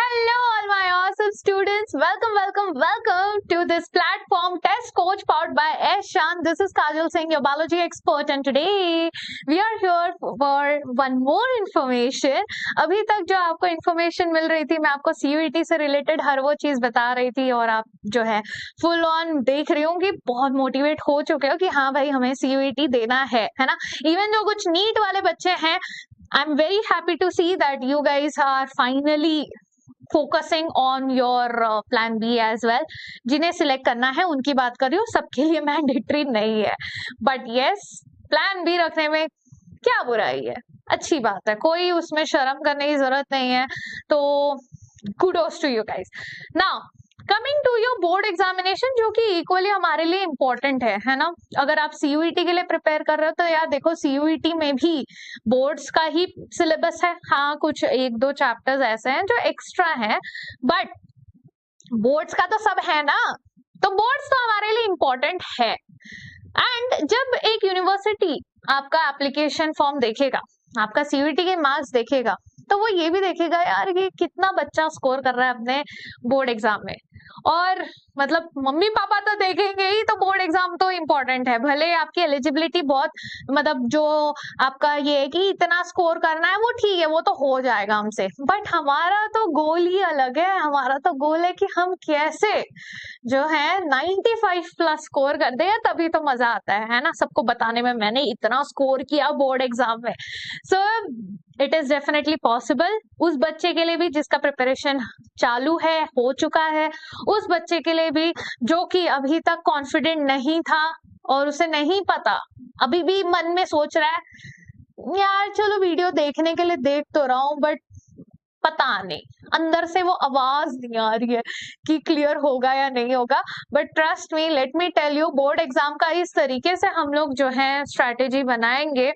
Hello, all my awesome students. Welcome to this platform Test Coach powered by Eshan. This is Kajal Singh, your biology expert, and today we are here for one more information. अभी तक जो आपको information मिल रही थी, मैं आपको CUET से related हर वो चीज बता रही थी और आप जो है full on देख रही होंगी, बहुत motivate हो चुके हो कि हाँ भाई हमें CUET देना है ना? Even जो कुछ NEET वाले बच्चे हैं, I'm very happy to see that you guys are finally focusing on your plan B as well. जिन्हें सिलेक्ट करना है उनकी बात कर रही हूँ, सबके लिए मैंडेटरी नहीं है, बट यस प्लान बी रखने में क्या बुराई है, अच्छी बात है, कोई उसमें शर्म करने की जरूरत नहीं है. तो kudos to you guys. Now coming to your board examination, जो कि इक्वली हमारे लिए इम्पोर्टेंट है ना. अगर आप सीयूईटी के लिए प्रिपेयर कर रहे हो तो यार देखो, सीयूईटी में भी बोर्ड्स का ही सिलेबस है. हाँ, कुछ एक दो चैप्टर्स ऐसे हैं जो एक्स्ट्रा हैं, बट बोर्ड्स का तो सब है ना. तो बोर्ड्स तो हमारे लिए इम्पोर्टेंट है. एंड जब एक यूनिवर्सिटी आपका एप्लीकेशन फॉर्म देखेगा, आपका सीयूईटी के मार्क्स देखेगा, तो वो ये भी देखेगा यार कि कितना बच्चा स्कोर कर रहा है अपने बोर्ड एग्जाम में. और मतलब मम्मी पापा तो देखेंगे ही, तो बोर्ड एग्जाम तो इम्पोर्टेंट है. भले आपकी एलिजिबिलिटी बहुत मतलब जो आपका ये है कि इतना स्कोर करना है, वो ठीक है, वो तो हो जाएगा हमसे, बट हमारा तो गोल ही अलग है. हमारा तो गोल है कि हम कैसे जो है 95 प्लस स्कोर कर दे, तभी तो मजा आता है ना, सबको बताने में मैंने इतना स्कोर किया बोर्ड एग्जाम में. So it is definitely possible. उस बच्चे के लिए भी जिसका प्रिपरेशन चालू है, हो चुका है, उस बच्चे के लिए भी जो कि अभी तक कॉन्फिडेंट नहीं था और उसे नहीं पता, अभी भी मन में सोच रहा है यार चलो वीडियो देखने के लिए देख तो रहा हूं, बट पता नहीं, अंदर से वो आवाज नहीं आ रही है कि क्लियर होगा या नहीं होगा. But trust me, let me tell you, board exam का इस तरीके से हम लोग जो है स्ट्रैटेजी बनाएंगे.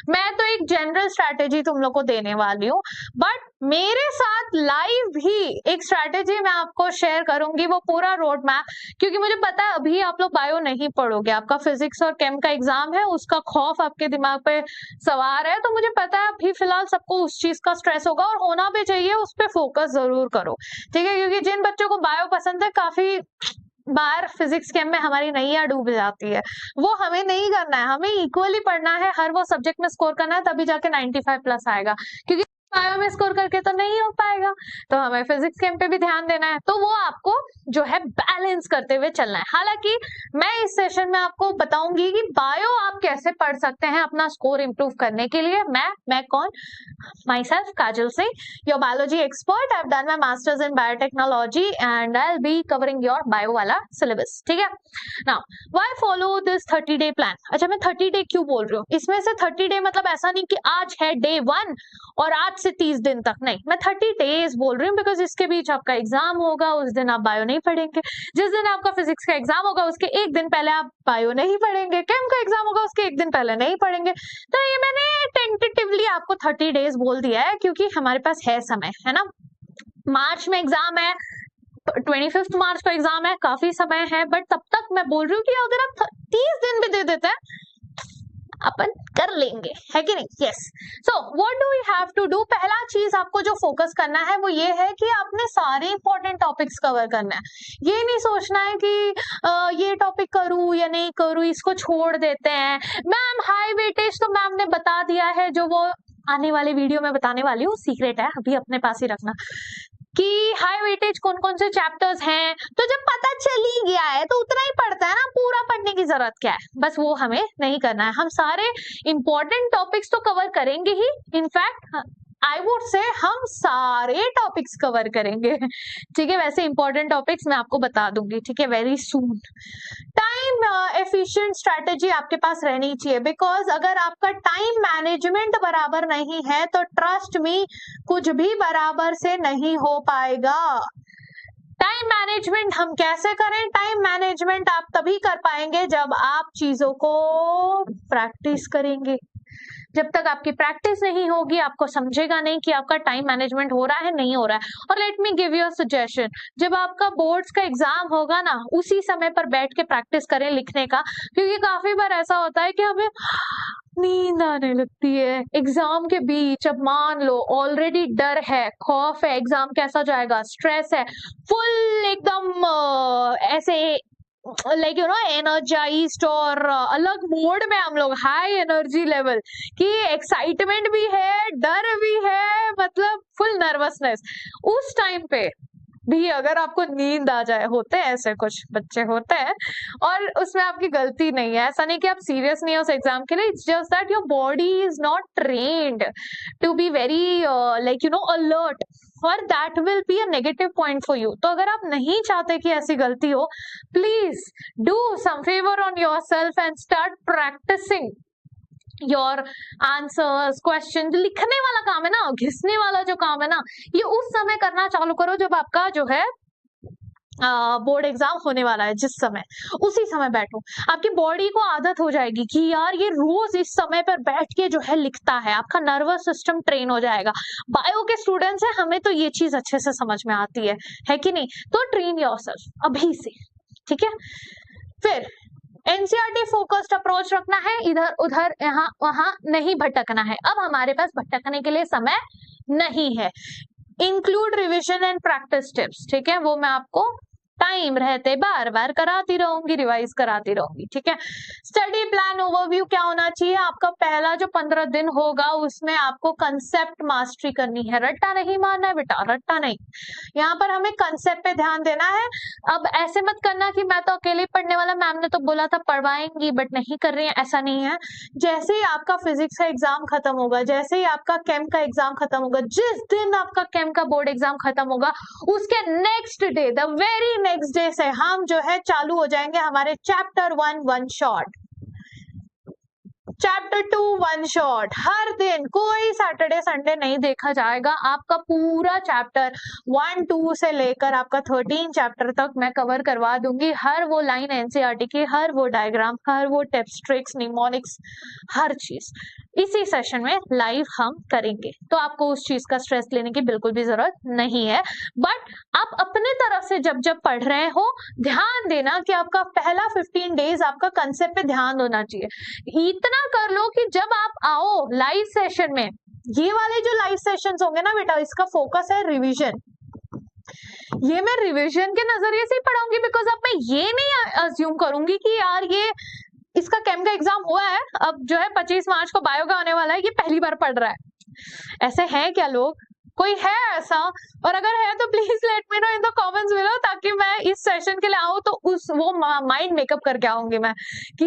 मैं तो एक जनरल स्ट्रैटेजी तुम लोग को देने वाली हूँ, बट मेरे साथ लाइव भी एक स्ट्रैटेजी मैं आपको शेयर करूंगी, वो पूरा रोड मैप. क्योंकि मुझे पता है अभी आप लोग बायो नहीं पढ़ोगे, आपका फिजिक्स और केम का एग्जाम है, उसका खौफ आपके दिमाग पे सवार है. तो मुझे पता है अभी फिलहाल सबको उस चीज का स्ट्रेस होगा और होना भी चाहिए, उस पर फोकस जरूर करो, ठीक है. क्योंकि जिन बच्चों को बायो पसंद है, काफी बार फिजिक्स केम में हमारी नैया डूब जाती है. वो हमें नहीं करना है, हमें इक्वली पढ़ना है, हर वो सब्जेक्ट में स्कोर करना है, तभी जाके 95 प्लस आएगा. क्योंकि बायो में स्कोर करके तो नहीं हो पाएगा, तो हमें फिजिक्स केम पे भी ध्यान देना है. तो वो आपको जो है बैलेंस करते हुए चलना है. हालांकि मैं इस सेशन में आपको बताऊंगी कि बायो आप कैसे पढ़ सकते हैं अपना स्कोर इंप्रूव करने के लिए. मैं कौन, my self Kajal Singh, your biology expert. I have done my masters in biotechnology and I will be covering your bio वाला सिलेबस, ठीक है. Now why follow this 30 day plan. अच्छा, मैं 30 डे क्यों बोल रही हूँ? इसमें से 30 डे मतलब ऐसा नहीं कि आज है डे 1 और आज से 30 दिन तक, नहीं, मैं 30 डेज बोल रही हूँ. बिकॉज इसके बीच आपका एग्जाम होगा, उस दिन आप बायो नहीं पढ़ेंगे. जिस दिन आपका फिजिक्स का एग्जाम होगा उसके एक दिन पहले आप बायो नहीं पढ़ेंगे. केम का एग्जाम होगा उसके एक दिन पहले नहीं पढ़ेंगे. तो ये मैंने टेंटेटिवली आपको 30 डेज बोल दिया है, क्योंकि हमारे पास है समय, है ना. मार्च में एग्जाम है, 25 मार्च को एग्जाम है, काफी समय है, बट तब तक मैं बोल रही हूँ कि अगर आप 30 दिन भी दे देते हैं अपन कर लेंगे, है कि नहीं. Yes. So what do we have to do. पहला चीज आपको जो फोकस करना है वो ये है कि आपने सारे इंपॉर्टेंट टॉपिक्स कवर करना है. ये नहीं सोचना है कि ये टॉपिक करूं या नहीं करूं, इसको छोड़ देते हैं. मैम हाई वेटेज तो मैम ने बता दिया है, जो वो आने वाले वीडियो में बताने वाली हूँ, सीक्रेट है, अभी अपने पास ही रखना, कि हाई वेटेज कौन कौन से चैप्टर्स हैं. तो जब पता चल ही गया है तो उतना ही पढ़ता है ना, पूरा पढ़ने की जरूरत क्या है. बस वो हमें नहीं करना है. हम सारे इंपॉर्टेंट टॉपिक्स तो कवर करेंगे ही. इनफैक्ट आई वुड से हम सारे टॉपिक्स कवर करेंगे, ठीक है. वैसे इंपॉर्टेंट टॉपिक्स मैं आपको बता दूंगी, ठीक है, very soon. Time efficient strategy आपके पास रहनी चाहिए, बिकॉज अगर आपका टाइम मैनेजमेंट बराबर नहीं है तो ट्रस्ट मी, कुछ भी बराबर से नहीं हो पाएगा. टाइम मैनेजमेंट हम कैसे करें? टाइम मैनेजमेंट आप तभी कर पाएंगे जब आप चीजों को प्रैक्टिस करेंगे. जब तक आपकी प्रैक्टिस नहीं होगी आपको समझेगा नहीं कि आपका टाइम मैनेजमेंट हो रहा है नहीं हो रहा है। और let me give you a suggestion, जब आपका बोर्ड्स का एग्जाम होगा ना उसी समय पर बैठ के प्रैक्टिस करें लिखने का, क्योंकि काफी बार ऐसा होता है कि हमें नींद आने लगती है एग्जाम के बीच। अब मान लो ऑलरेडी डर है, खौफ है, एग्जाम कैसा जाएगा, स्ट्रेस है, फुल एकदम ऐसे लाइक यू नो एनर्जाइज्ड और अलग मोड में हम लोग, हाई एनर्जी लेवल कि एक्साइटमेंट भी है डर भी है, मतलब फुल नर्वसनेस। उस टाइम पे भी अगर आपको नींद आ जाए, होते हैं ऐसे कुछ बच्चे होते हैं, और उसमें आपकी गलती नहीं है, ऐसा नहीं कि आप सीरियस नहीं हो उस एग्जाम के लिए, it's just that your body is not trained to be very like you know alert, और that will be a negative point for you. तो अगर आप नहीं चाहते कि ऐसी गलती हो, please do some favour on yourself and start practising your answers, question. लिखने वाला काम है ना, घिसने वाला जो काम है ना, ये उस समय करना चालू करो जब आपका जो है बोर्ड एग्जाम होने वाला है, जिस समय उसी समय बैठो। आपकी बॉडी को आदत हो जाएगी कि यार ये रोज इस समय पर बैठ के जो है लिखता है, आपका नर्वस सिस्टम ट्रेन हो जाएगा। बायो के स्टूडेंट्स हैं, हमें तो ये चीज अच्छे से समझ में आती है कि नहीं? तो ट्रेन योरसेल्फ अभी से, ठीक है। फिर एनसीईआरटी फोकस्ड अप्रोच रखना है, इधर उधर यहाँ वहां नहीं भटकना है। अब हमारे पास भटकने के लिए समय नहीं है। Include revision and practice tips, ठीक है, वो मैं आपको टाइम रहते बार बार कराती रहूंगी, रिवाइज कराती रहूंगी, ठीक है। स्टडी प्लान ओवरव्यू क्या होना चाहिए? आपका पहला जो 15 दिन होगा उसमें आपको कंसेप्ट मास्टरी करनी है, रट्टा नहीं मारना है बेटा, रट्टा नहीं। यहाँ पर हमें कंसेप्ट पे ध्यान देना है। अब ऐसे मत करना कि मैं तो अकेले पढ़ने वाला, मैम ने तो बोला था पढ़वाएंगी बट नहीं कर रही है, ऐसा नहीं है। जैसे ही आपका फिजिक्स का एग्जाम खत्म होगा, जैसे ही आपका केम का एग्जाम खत्म होगा, जिस दिन आपका केम का बोर्ड एग्जाम खत्म होगा उसके next day, the very next day से हम जो है चालू हो जाएंगे हमारे chapter 1 one shot, chapter 2 one shot. हर दिन कोई सैटरडे संडे नहीं देखा जाएगा, आपका पूरा चैप्टर 1 2 से लेकर आपका 13 चैप्टर तक मैं कवर करवा दूंगी। हर वो लाइन एनसीईआरटी की, हर वो डायग्राम, हर वो टिप्स ट्रिक्स निमोनिक्स, हर चीज इसी सेशन में लाइव हम करेंगे। तो आपको उस चीज का स्ट्रेस लेने की बिल्कुल भी जरूरत नहीं है। बट आप अपने तरफ से जब जब पढ़ रहे हो ध्यान देना कि आपका पहला 15 डेज आपका कंसेप्ट पे ध्यान होना चाहिए। इतना कर लो कि जब आप आओ लाइव सेशन में, ये वाले जो लाइव सेशंस होंगे ना बेटा, इसका फोकस है रिवीजन। ये मैं रिवीजन के नजरिए से ही पढ़ाऊंगी, बिकॉज अब मैं ये नहीं अज्यूम करूंगी कि यार ये इसका केम का एग्जाम हुआ है, अब जो है 25 मार्च को बायो का आने वाला है, ये पहली बार पढ़ रहा है। ऐसे हैं क्या लोग? कोई है ऐसा? और अगर है तो please let me no in the comments below, ताकि मैं इस सेशन के लिए आऊं तो वो माइंड मेकअप करके आऊंगी मैं कि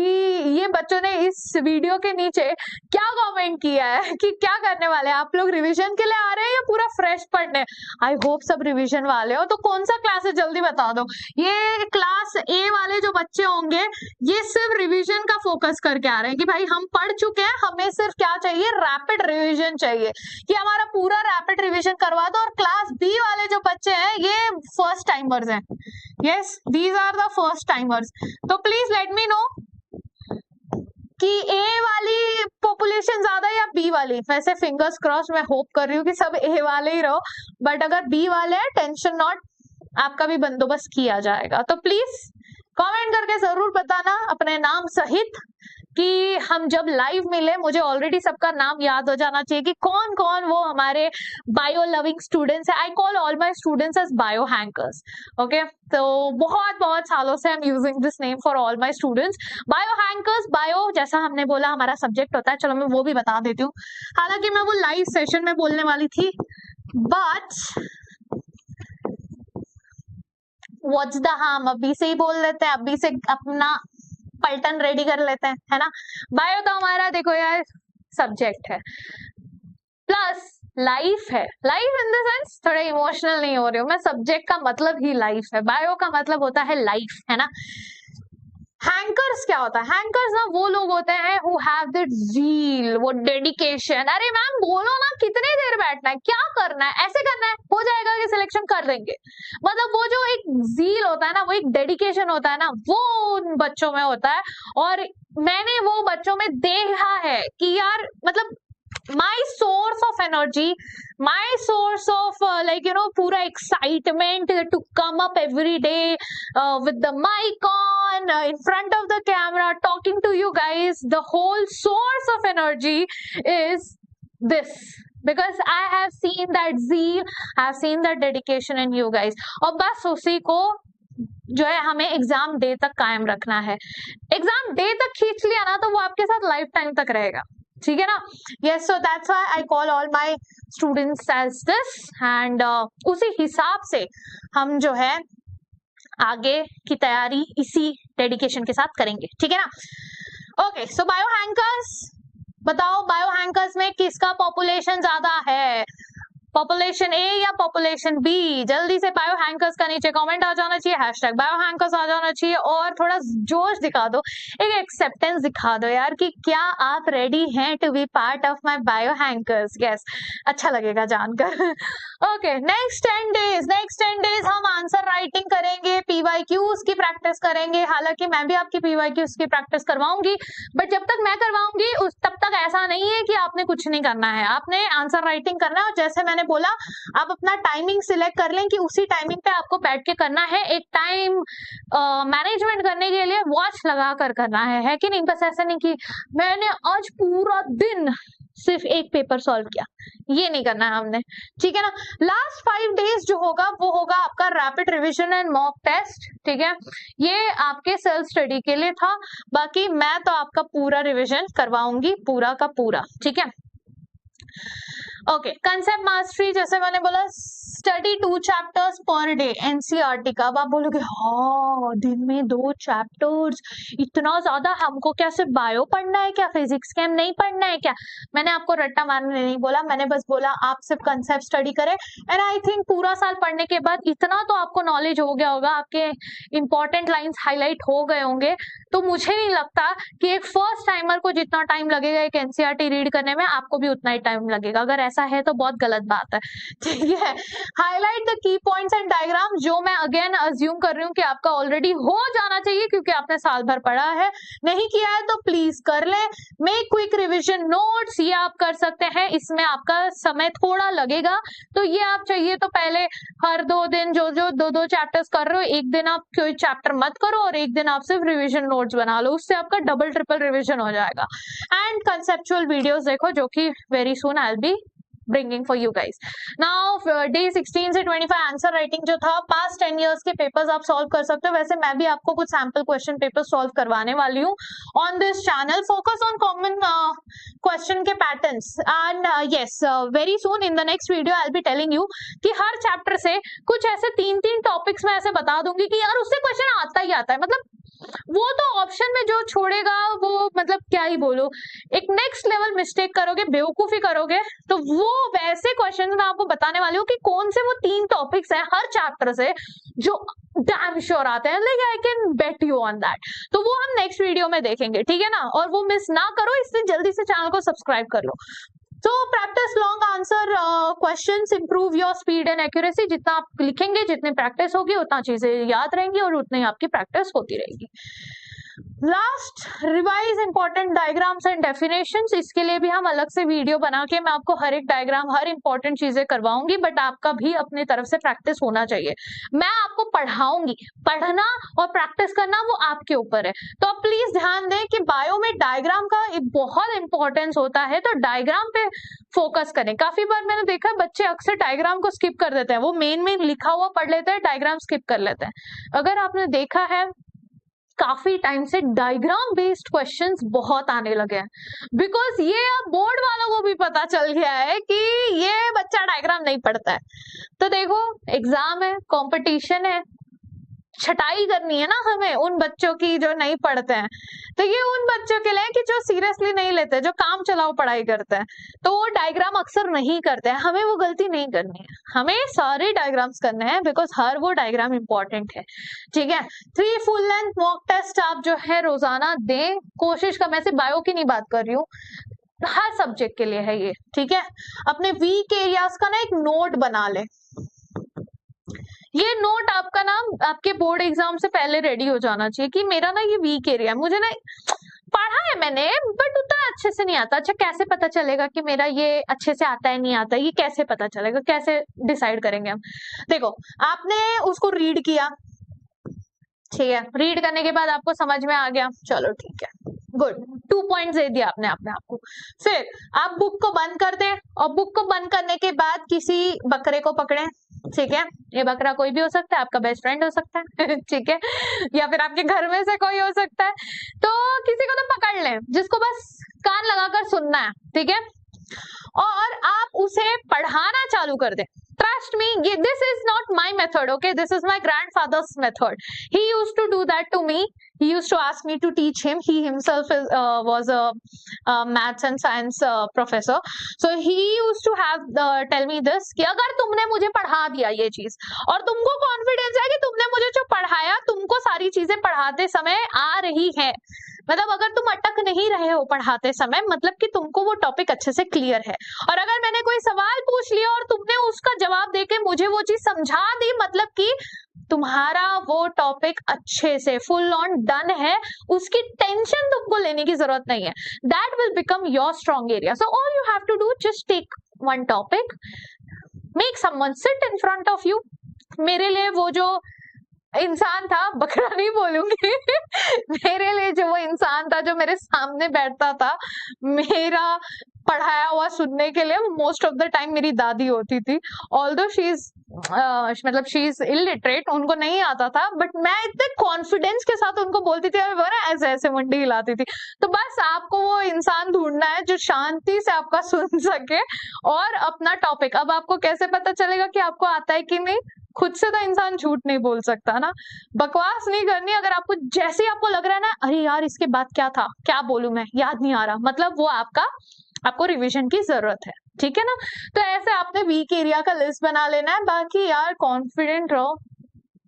ये बच्चों ने इस वीडियो के नीचे क्या कमेंट किया है कि क्या करने वाले हैं आप लोग, रिवीजन के लिए आ रहे हैं या पूरा फ्रेश पढ़ने? आई होप सब रिवीजन वाले हो। तो कौन सा क्लास है जल्दी बता दो। ये क्लास ए वाले जो बच्चे होंगे ये सिर्फ रिवीजन का फोकस करके आ रहे हैं कि भाई हम पढ़ चुके हैं, हमें सिर्फ क्या चाहिए, रैपिड रिवीजन चाहिए कि हमारा पूरा रैपिड रिवीजन करवा दो। और क्लास बी वाले जो बच्चे हैं ये फर्स्ट टाइमर्स हैं, yes these are the first timers. तो प्लीज लेट मी नो कि ए वाली पॉपुलेशन ज्यादा या बी वाली। वैसे फिंगर्स क्रॉस, मैं होप कर रही हूँ कि सब ए वाले ही रहो, बट अगर बी वाले हैं टेंशन नॉट, आपका भी बंदोबस्त किया जाएगा। तो प्लीज कमेंट करके जरूर बताना अपने नाम सहित कि हम जब लाइव मिले, मुझे ऑलरेडी सबका नाम याद हो जाना चाहिए कि कौन कौन वो हमारे बायो लविंग स्टूडेंट्स है। I call all my students as bio hankers, okay. तो बहुत बहुत सालों से I am using this name for all my students, bio hankers. Bio जैसा हमने बोला हमारा सब्जेक्ट होता है, चलो मैं वो भी बता देती हूँ। हालांकि मैं वो लाइव सेशन में बोलने वाली थी, बट व्हाट्स द हार्म, अभी से ही बोल देते हैं, अभी से अपना पलटन रेडी कर लेते हैं, है ना। बायो तो हमारा देखो यार सब्जेक्ट है, प्लस लाइफ है। लाइफ इन द सेंस थोड़ा इमोशनल नहीं हो रही हूँ मैं, सब्जेक्ट का मतलब ही लाइफ है, बायो का मतलब होता है लाइफ, है ना। हैंकर्स क्या होता है? हैंकर्स ना वो लोग होते हैं हु हैव दैट ज़ील, वो डेडिकेशन। अरे मैम बोलो ना कितनी देर बैठना है, क्या करना है, ऐसे करना है, हो जाएगा कि सिलेक्शन कर देंगे। मतलब वो जो एक ज़ील होता है ना, वो एक डेडिकेशन होता है ना, वो उन बच्चों में होता है। और मैंने वो बच्चों में देखा है कि यार मतलब my source of energy, my source of pura excitement to come up every day with the mic on in front of the camera talking to you guys, the whole source of energy is this, because I have seen that zeal, I have seen that dedication in you guys। और बस उसी को जो है हमें exam day तक कायम रखना है। एग्जाम डे तक खींच लिया ना तो वो आपके साथ लाइफ टाइम तक रहेगा, ठीक है ना। Yes, so that's why I call all my students as this, and उसी हिसाब से हम जो है आगे की तैयारी इसी डेडिकेशन के साथ करेंगे, ठीक है ना। ओके, सो बायो हैंकर्स, बताओ बायो हैंकर्स में किसका पॉपुलेशन ज्यादा है, पॉपुलेशन ए या पॉपुलेशन बी? जल्दी से बायो हैंकर्स का नीचे कमेंट आ जाना चाहिए, हैशटैग बायो हैंकर्स आ जाना चाहिए, और थोड़ा जोश दिखा दो, एक एक्सेप्टेंस दिखा दो यार कि क्या आप रेडी हैं to be part of my bio hankers. Yes, अच्छा लगेगा जानकर। ओके, नेक्स्ट 10 डेज हम आंसर राइटिंग करेंगे, पीवाईक्यूज की प्रैक्टिस करेंगे। हालांकि मैं भी आपकी पीवाईक्यूज की प्रैक्टिस करवाऊंगी, बट जब तक मैं करवाऊंगी तब तक ऐसा नहीं है कि आपने कुछ नहीं करना है, आपने आंसर राइटिंग करना है। और जैसे मैंने बोला, आप अपना टाइमिंग सिलेक्ट कर लें कि उसी टाइमिंग पे आपको बैठ के करना है। एक टाइम मैनेजमेंट करने के लिए वॉच लगा कर करना है कि नहीं। बस ऐसा नहीं कि मैंने आज पूरा दिन सिर्फ एक पेपर सॉल्व किया, ये नहीं करना है हमने, ठीक है ना। लास्ट 5 डेज जो होगा वो होगा आपका rapid revision and mock test, ठीक है। ये आपके सेल्फ स्टडी के लिए था, बाकी मैं तो आपका पूरा रिवीजन करवाऊंगी, पूरा का पूरा, ठीक है। ओके, कंसेप्ट मास्टरी, जैसे मैंने बोला study 2 chapters per day NCERT का। अब आप बोलोगे हाँ दिन में 2 चैप्टर्स, इतना ज्यादा, हमको क्या सिर्फ बायो पढ़ना है क्या, फिजिक्स केम नहीं पढ़ना है क्या? मैंने आपको रट्टा मारने नहीं बोला, मैंने बस बोला आप सिर्फ कंसेप्ट स्टडी करें। एंड आई थिंक पूरा साल पढ़ने के बाद इतना तो आपको नॉलेज हो गया होगा, आपके इंपॉर्टेंट लाइंस हाईलाइट हो गए होंगे। तो मुझे नहीं लगता कि एक फर्स्ट टाइमर को जितना टाइम लगेगा एक एनसीईआरटी रीड करने में, आपको भी उतना ही टाइम लगेगा। अगर ऐसा है तो बहुत गलत बात है, ठीक है। Highlight the key points and diagram, जो मैं अगेन अज्यूम कर रही हूँ कि आपका ऑलरेडी हो जाना चाहिए क्योंकि आपने साल भर पढ़ा है। नहीं किया है तो प्लीज कर ले। मेक क्विक रिविजन नोट्स, ये आप कर सकते हैं, इसमें आपका समय थोड़ा लगेगा, तो ये आप चाहिए तो पहले हर 2 दिन जो 2 चैप्टर्स कर रहे हो, एक दिन आप कोई चैप्टर मत करो और एक दिन आप सिर्फ रिविजन नोट्स बना लो, उससे आपका डबल ट्रिपल रिविजन हो जाएगा। एंड कंसेप्चुअल वीडियोस देखो, जो कि very soon I will B bringing for you guys. Now day 16 से 25 आंसर राइटिंग जो था, पास्ट 10 years के पेपर्स आप सॉल्व कर सकते हो। वैसे मैं भी आपको कुछ सैम्पल क्वेश्चन पेपर सॉल्व करवाने वाली हूँ on this channel. Focus on common question के patterns, and yes very soon in the next video I will be telling you कि हर चैप्टर से कुछ ऐसे 3 टॉपिक्स में ऐसे बता दूंगी कि यार उससे क्वेश्चन आता ही आता है। मतलब वो तो ऑप्शन में जो छोड़ेगा वो मतलब क्या ही बोलो, एक नेक्स्ट लेवल मिस्टेक करोगे, बेवकूफी करोगे, तो वो वैसे क्वेश्चन मैं आपको बताने वाली हूँ कि कौन से वो 3 टॉपिक्स हैं हर चैप्टर से जो डैम श्योर आते हैं, like I can bet you on that. तो वो हम नेक्स्ट वीडियो में देखेंगे, ठीक है ना। और वो मिस ना करो, इसलिए जल्दी से चैनल को सब्सक्राइब कर लो। तो practice long answer questions, improve your speed and accuracy. जितना आप लिखेंगे, जितनी प्रैक्टिस होगी, उतना चीजें याद रहेंगी और उतनी आपकी प्रैक्टिस होती रहेगी। Last, revise important diagrams and definitions. इसके लिए भी हम अलग से वीडियो बना के मैं आपको हर एक डायग्राम, हर इंपॉर्टेंट चीजें करवाऊंगी, बट आपका भी अपनी तरफ से प्रैक्टिस होना चाहिए। मैं आपको पढ़ाऊंगी, पढ़ना और प्रैक्टिस करना वो आपके ऊपर है। तो आप प्लीज ध्यान दें कि बायो में डायग्राम का एक बहुत इंपॉर्टेंस होता है, तो डायग्राम पे फोकस करें। काफी बार मैंने देखा है बच्चे अक्सर डायग्राम को स्किप कर देते हैं, वो मेन लिखा हुआ पढ़ लेते हैं, डायग्राम स्किप कर लेते हैं। अगर आपने देखा है काफी टाइम से डायग्राम बेस्ड क्वेश्चंस बहुत आने लगे हैं, बिकॉज ये अब बोर्ड वालों को भी पता चल गया है कि ये बच्चा डायग्राम नहीं पढ़ता है। तो देखो, एग्जाम है, कंपटीशन है, छटाई करनी है ना हमें उन बच्चों की जो नहीं पढ़ते हैं, तो ये उन बच्चों के लिए कि जो सीरियसली नहीं लेते, जो काम चलाओ पढ़ाई करते हैं, तो वो डायग्राम अक्सर नहीं करते हैं। हमें वो गलती नहीं करनी है, हमें सारे डायग्राम्स करने हैं बिकॉज हर वो डायग्राम इंपॉर्टेंट है। ठीक है, 3 फुल लेंथ मॉक टेस्ट आप जो है रोजाना दें, कोशिश का, मैं सिर्फ बायो की नहीं बात कर रही हूँ, हर सब्जेक्ट के लिए है ये। ठीक है, अपने वीक एरियाज का ना एक नोट बना ले। ये नोट आपका ना आपके बोर्ड एग्जाम से पहले रेडी हो जाना चाहिए कि मेरा ना ये वीक एरिया है, मुझे ना पढ़ा है मैंने बट उतना अच्छे से नहीं आता। अच्छा, कैसे पता चलेगा कि मेरा ये अच्छे से आता है नहीं आता, ये कैसे पता चलेगा, कैसे डिसाइड करेंगे हम? देखो, आपने उसको रीड किया, ठीक है, रीड करने के बाद आपको समझ में आ गया, चलो ठीक है, गुड, 2 पॉइंट्स दे दिया आपने अपने आप को। फिर आप बुक को बंद कर दें और बुक को बंद करने के बाद किसी बकरे को पकड़े। ठीक है, ये बकरा कोई भी हो सकता है, आपका बेस्ट फ्रेंड हो सकता है ठीक है, या फिर आपके घर में से कोई हो सकता है, तो किसी को तो पकड़ लें जिसको बस कान लगाकर सुनना है। ठीक है, और आप उसे पढ़ाना चालू कर दें। Trust me, this is not my method, okay? This is my grandfather's method. He used to do that to me. He used to ask me to teach him. He himself was a maths and science professor. So he used to have tell me this कि अगर तुमने मुझे पढ़ा दिया ये चीज और तुमको कॉन्फिडेंस है कि तुमने मुझे जो पढ़ाया तुमको सारी चीजें पढ़ाते समय आ रही है, मतलब अगर तुम अटक नहीं रहे हो पढ़ाते समय, मतलब कि तुमको वो टॉपिक अच्छे से क्लियर है। और अगर मैंने कोई सवाल पूछ लिया और तुमने उसका जवाब देके मुझे वो चीज समझा दी, मतलब कि तुम्हारा वो टॉपिक अच्छे से फुल ऑन डन है, उसकी टेंशन तुमको लेने की जरूरत नहीं है। That will become your strong area. So all you have to do, just take one topic, make someone sit in front of you. मेरे लिए वो जो इंसान था, बकरा नहीं बोलूंगी मेरे लिए जो वो इंसान था जो मेरे सामने बैठता था मेरा पढ़ाया हुआ सुनने के लिए, मोस्ट ऑफ द टाइम मेरी दादी होती थी। ऑल्दो शी इज मतलब शी इज इलिटरेट, उनको नहीं आता था, बट मैं इतने कॉन्फिडेंस के साथ उनको बोलती थी और ऐसे ऐसे मुंडी हिलाती थी। तो बस आपको वो इंसान ढूंढना है जो शांति से आपका सुन सके और अपना टॉपिक। अब आपको कैसे पता चलेगा कि आपको आता है कि नहीं? खुद से तो इंसान झूठ नहीं बोल सकता ना, बकवास नहीं करनी। अगर आपको जैसे आपको लग रहा है ना, अरे यार इसके बाद क्या था, क्या बोलूं मैं, याद नहीं आ रहा, मतलब वो आपको रिवीजन की जरूरत है। ठीक है ना? तो ऐसे आपने वीक एरिया का लिस्ट बना लेना है। बाकी यार कॉन्फिडेंट रहो,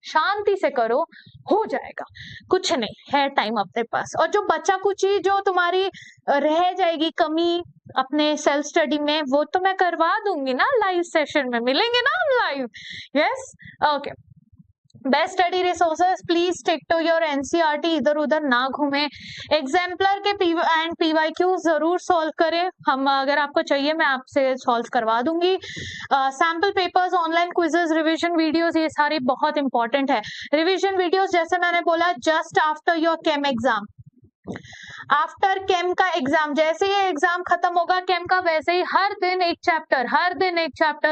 शांति से करो, हो जाएगा, कुछ नहीं है, टाइम अपने पास। और जो बच्चा कुछ ही जो तुम्हारी रह जाएगी कमी अपने सेल्फ स्टडी में, वो तो मैं करवा दूंगी ना, लाइव सेशन में मिलेंगे ना हम live. Yes, okay. Best study resources, please stick to your NCERT, इधर उधर ना घूमे। एग्जाम्पलर के पीवाईक्यू जरूर सॉल्व करें, हम अगर आपको चाहिए मैं आपसे सॉल्व करवा दूंगी। Sample papers, online quizzes, revision videos, ये सारे बहुत इंपॉर्टेंट है। रिवीजन वीडियोस जैसे मैंने बोला, just after your chem exam, after chem का एग्जाम, जैसे ये एग्जाम खत्म होगा केम का, वैसे ही हर दिन एक चैप्टर,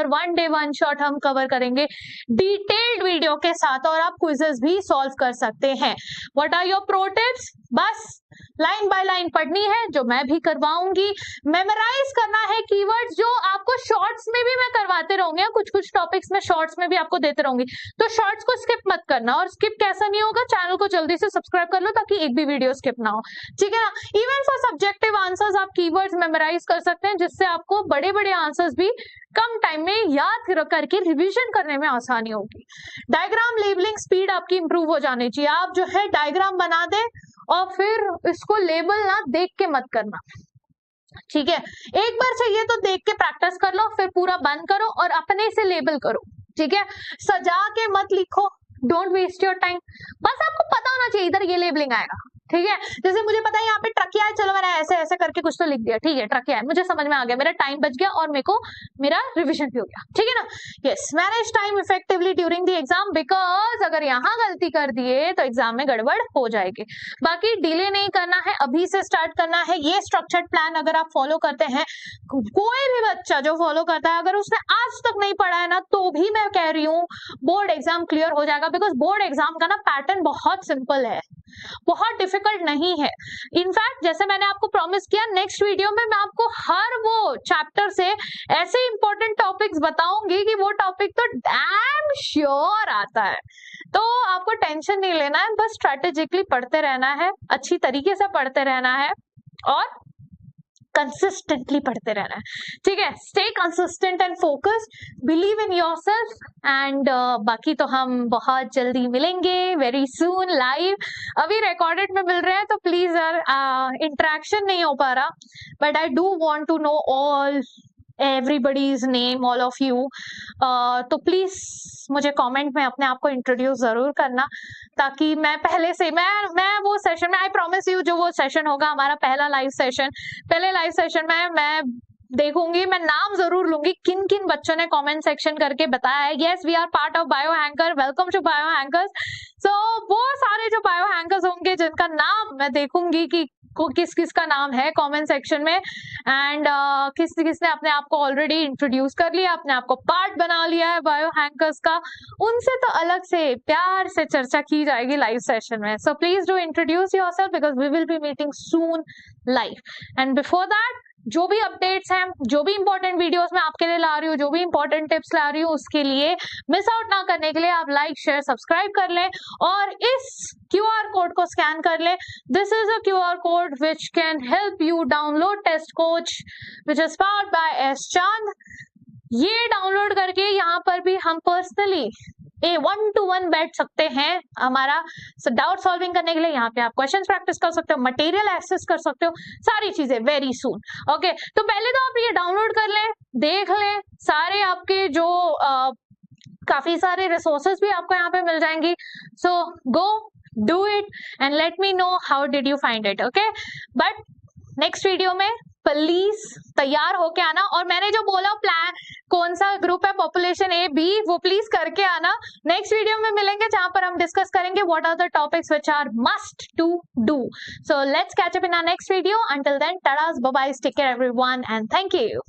1 डे 1 शॉट हम कवर करेंगे डिटेल्ड वीडियो के साथ, और आप क्विजेस भी सॉल्व कर सकते हैं। What are your pro tips? बस लाइन बाय लाइन पढ़नी है, जो मैं भी करवाऊंगी। मेमोराइज करना है कीवर्ड्स, जो आपको शॉर्ट्स में भी मैं करवाते रहूंगी, कुछ टॉपिक्स में शॉर्ट्स में भी आपको देते रहूंगी, तो शॉर्ट्स को स्किप मत करना। और स्किप कैसा नहीं होगा, चैनल को जल्दी से सब्सक्राइब कर लो ताकि एक भी वीडियो स्किप ना हो। ठीक है ना? इवन फॉर सब्जेक्टिव आंसर्स आप कीवर्ड्स मेमोराइज कर सकते हैं, जिससे आपको बड़े बड़े आंसर्स भी कम टाइम में याद करके रिवीजन करने में आसानी होगी। डायग्राम लेबलिंग स्पीड आपकी इंप्रूव हो जानी चाहिए। आप जो है डायग्राम बना दे और फिर इसको लेबल ना देख के मत करना। ठीक है, एक बार चाहिए तो देख के प्रैक्टिस कर लो, फिर पूरा बंद करो और अपने से लेबल करो। ठीक है, सजा के मत लिखो, डोंट वेस्ट योर टाइम। बस आपको पता होना चाहिए इधर ये लेबलिंग आएगा। ठीक है, जैसे मुझे पता है यहाँ पे ट्रकिया है, चलो मैंने ऐसे ऐसे करके कुछ तो लिख दिया, ठीक है ट्रकिया है, मुझे समझ में आ गया, मेरा टाइम बच गया और मेरे को मेरा रिवीजन भी हो गया। ठीक है ना? Yes, manage time effectively during the exam, because अगर यहाँ गलती कर दिए तो एग्जाम में गड़बड़ हो जाएगी। बाकी डिले नहीं करना है, अभी से स्टार्ट करना है। ये स्ट्रक्चर्ड प्लान अगर आप फॉलो करते हैं, कोई भी बच्चा जो फॉलो करता है, अगर उसने आज तक नहीं पढ़ा है ना, तो भी मैं कह रही हूँ बोर्ड एग्जाम क्लियर हो जाएगा। बिकॉज बोर्ड एग्जाम का ना पैटर्न बहुत सिंपल है, बहुत डिफिकल्ट नहीं है। इनफैक्ट जैसे मैंने आपको प्रॉमिस किया, नेक्स्ट वीडियो में मैं आपको हर वो चैप्टर से ऐसे इंपॉर्टेंट टॉपिक्स बताऊंगी कि वो टॉपिक तो डैम श्योर आता है, तो आपको टेंशन नहीं लेना है, बस स्ट्रेटेजिकली पढ़ते रहना है, अच्छी तरीके से पढ़ते रहना है और कंसिस्टेंटली पढ़ते रहना है, ठीक है। Stay consistent and focus, believe in yourself and बाकी तो हम बहुत जल्दी मिलेंगे, वेरी सून लाइव। अभी रिकॉर्डेड में मिल रहे हैं तो प्लीज यार इंटरेक्शन नहीं हो पा रहा, but I do want to know all everybody's name, all of you. तो प्लीज मुझे कमेंट में अपने आप को इंट्रोड्यूस जरूर करना, ताकि मैं पहले से मैं वो सेशन में, आई प्रॉमिस यू, जो वो सेशन होगा हमारा पहला लाइव सेशन, पहले लाइव सेशन में मैं देखूंगी, मैं नाम जरूर लूंगी किन किन बच्चों ने कमेंट सेक्शन करके बताया है yes we are part of bio hanker, welcome to bio hankers. So वो सारे जो बायो हैंकर्स होंगे जिनका नाम मैं देखूंगी कि किस किस का नाम है कमेंट सेक्शन में, एंड किस किसने अपने आप को ऑलरेडी इंट्रोड्यूस कर लिया, अपने आप को पार्ट बना लिया है बायो हैंकर्स का, उनसे तो अलग से प्यार से चर्चा की जाएगी लाइव सेशन में। So please do introduce yourself because we will be meeting soon live. And before that जो भी अपडेट्स हैं, जो भी इंपॉर्टेंट वीडियोस मैं आपके लिए ला रही हूँ, जो भी इंपॉर्टेंट टिप्स ला रही हूँ, उसके लिए मिस आउट ना करने के लिए आप लाइक शेयर सब्सक्राइब कर लें और इस QR कोड को स्कैन कर लें। This is a QR code which can help you download test coach which is powered by S Chand. ये डाउनलोड करके यहाँ पर भी हम पर्सनली 1-to-1 बैठ सकते हैं हमारा डाउट सॉल्विंग करने के लिए। यहाँ पे आप क्वेश्चंस प्रैक्टिस कर सकते हो, मटेरियल एक्सेस कर सकते हो, सारी चीजें वेरी सून। ओके, तो पहले तो आप ये डाउनलोड कर लें, देख लें, सारे आपके जो काफी सारे रिसोर्सेज भी आपको यहाँ पे मिल जाएंगी। So go do it and let me know how did you find it. Okay, but next video में प्लीज तैयार होके आना, और मैंने जो बोला प्लान कौन सा ग्रुप है पॉपुलेशन A B, वो प्लीज करके आना। नेक्स्ट वीडियो में मिलेंगे जहां पर हम डिस्कस करेंगे what are the topics which are must to do. So let's catch up in our next video. Until then, tata, bye bye, take care everyone and thank you.